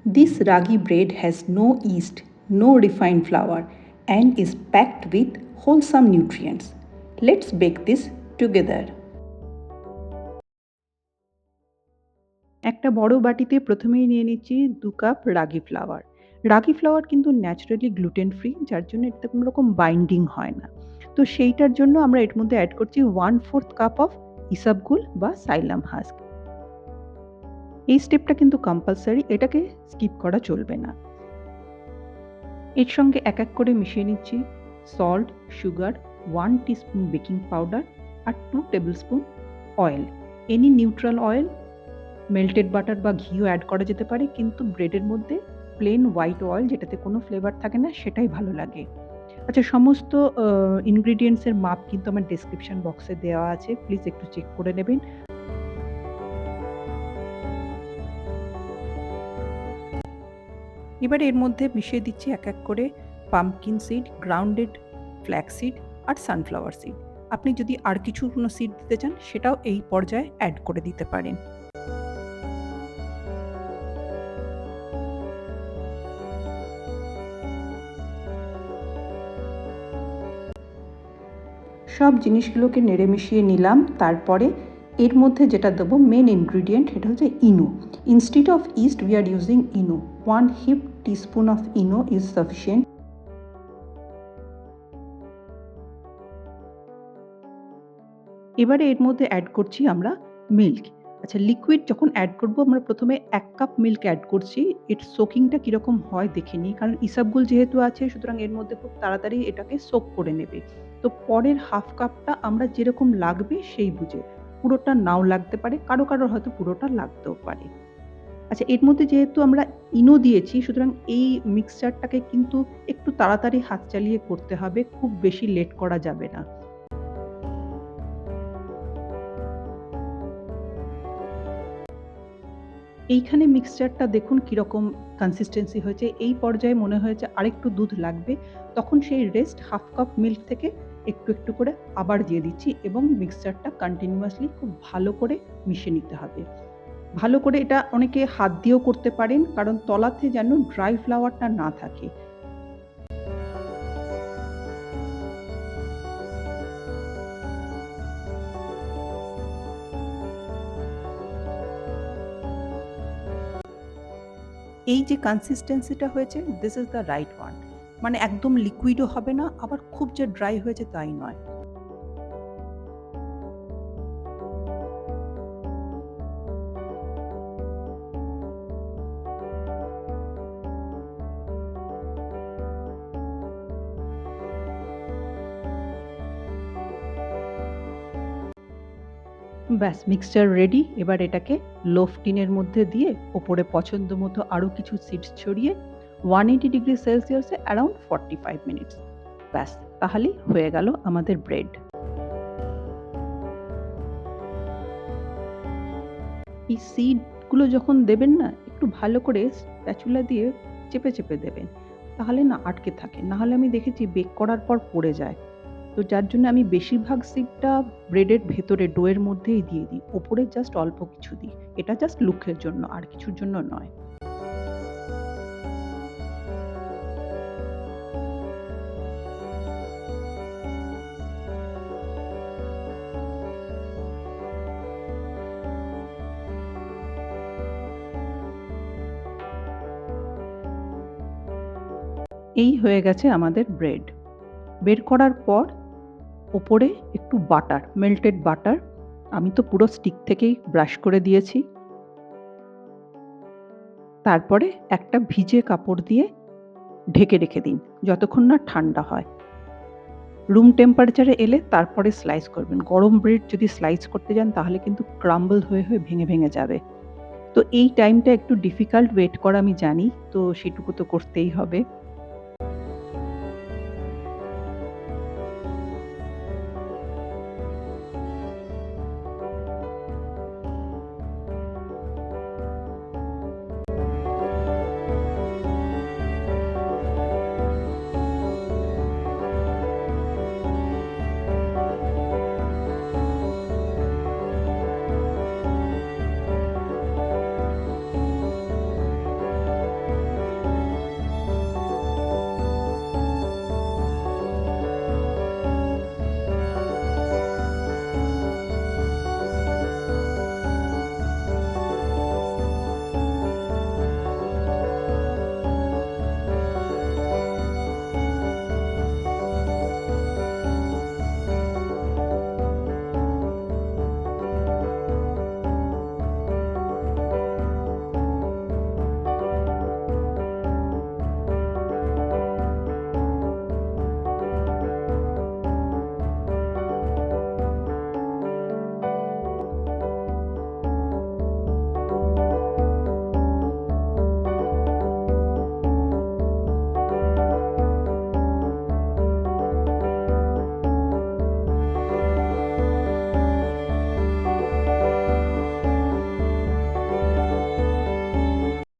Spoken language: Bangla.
This ragi bread has no yeast, no refined flour, and is packed with wholesome nutrients. Let's bake this together. একটা বড় বাটিতে প্রথমেই নিয়ে নিচ্ছি 2 কাপ রাগি ফ্লাওয়ার। রাগি ফ্লাওয়ার কিন্তু ন্যাচারালি গ্লুটেন ফ্রি, যার জন্য এটাতে কোনো রকম বাইন্ডিং হয় না। তো সেইটার জন্য আমরা এর মধ্যে অ্যাড করছি 1/4 কাপ অফ ইসবগুল বা সাইলাম হাস্ক। এই স্টেপটা কিন্তু কম্পালসারি, এটাকে স্কিপ করা চলবে না। এর সঙ্গে এক এক করে মিশিয়ে নিচ্ছি salt, sugar, 1 teaspoon baking powder আর 2 tablespoon oil. Any neutral oil, melted butter বা ঘিও অ্যাড করা যেতে পারে, কিন্তু ব্রেডের মধ্যে প্লেন হোয়াইট অয়েল যেটাতে কোনো ফ্লেভার থাকে না সেটাই ভালো লাগে। আচ্ছা, সমস্ত ইনগ্রিডিয়েন্টসের মাপ কিন্তু আমার ডেসক্রিপশন বক্সে দেওয়া আছে, প্লিজ একটু চেক করে নেবেন। এবারে এর মধ্যে মিশিয়ে দিচ্ছি এক এক করে pumpkin seed, grounded flax seed আর সানফ্লাওয়ার সিড। আপনি যদি আর কিছু কোনো সিড দিতে চান সেটাও এই পর্যায়ে অ্যাড করে দিতে পারেন। সব জিনিসগুলোকে নেড়ে মিশিয়ে নিলাম। তারপরে এর মধ্যে যেটা দেবো মেন ইনগ্রিডিয়েন্ট, এটা হচ্ছে Eno. Instead of yeast we are using Eno. 1 heap teaspoon of Eno is sufficient. এবারে এর মধ্যে অ্যাড করছি আমরা মিল্ক। আচ্ছা, লিকুইড যখন অ্যাড করব আমরা প্রথমে 1 কাপ মিল্ক অ্যাড করছি। এর সোকিংটা কীরকম হয় দেখে নিই, কারণ ইসবগুল যেহেতু আছে সুতরাং এর মধ্যে খুব তাড়াতাড়ি এটাকে সোক করে নেবে। তো পরের হাফ কাপটা আমরা যেরকম লাগবে সেই বুঝে, পুরোটা নাও লাগতে পারে, কারো হয়তো পুরোটা লাগতেও পারে। আচ্ছা, এর মধ্যে যেহেতু আমরা ইনো দিয়েছি সুতরাং এই মিক্সচারটাকে কিন্তু একটু তাড়াতাড়ি হাত চালিয়ে করতে হবে, খুব বেশি লেট করা যাবে না। এইখানে মিক্সচারটা দেখুন কীরকম কনসিস্টেন্সি হয়েছে। এই পর্যায়ে মনে হয়েছে আরেকটু দুধ লাগবে, তখন সেই রেস্ট হাফ কাপ মিল্ক থেকে একটু একটু করে আবার দিয়ে দিচ্ছি এবং মিক্সচারটা কন্টিনিউয়াসলি খুব ভালো করে মিশিয়ে নিতে হবে। ভালো করে এটা অনেকে হাত দিয়েও করতে পারেন, কারণ তলাতে যেন ড্রাই ফ্লাওয়ারটা না থাকে। এই যে কনসিস্টেন্সিটা হয়েছে, this is the right one. মানে একদম লিকুইডও হবে না, আবার খুব যে ড্রাই হয়েছে তাই নয়। ব্যাস, মিক্সচার রেডি। এবার এটাকে লোফ টিনের মধ্যে দিয়ে ওপরে পছন্দ মতো আরও কিছু সিডস ছড়িয়ে 180 ডিগ্রি সেলসিয়াসে অ্যারাউন্ড 45 মিনিটস। ব্যাস, তাহলেই হয়ে গেল আমাদের ব্রেড। এই সিডগুলো যখন দেবেন না, একটু ভালো করে স্প্যাচুলা দিয়ে চেপে চেপে দেবেন, তাহলে না আটকে থাকে। নাহলে আমি দেখেছি বেক করার পর পড়ে যায়। তো যার জন্য আমি বেশিরভাগ সিডটা ব্রেডের ভেতরে ডোয়ের মধ্যেই দিয়ে দিই। ওপরে জাস্ট অল্প কিছু দিই। এটা জাস্ট লুকের জন্য, আর কিছুর জন্য নয়। এই হয়ে গেছে আমাদের ব্রেড। বের করার পর ওপরে একটু বাটার, মেল্টেড বাটার, আমি তো পুরো স্টিক থেকেই ব্রাশ করে দিয়েছি। তারপরে একটা ভিজে কাপড় দিয়ে ঢেকে রেখে দিন যতক্ষণ না ঠান্ডা হয়। রুম টেম্পারেচারে এলে তারপরে স্লাইস করবেন। গরম ব্রেড যদি স্লাইস করতে যান তাহলে কিন্তু ক্রাম্বল হয়ে ভেঙে ভেঙে যাবে। তো এই টাইমটা একটু ডিফিকাল্ট ওয়েট করা আমি জানি, তো সেটুকু তো করতেই হবে।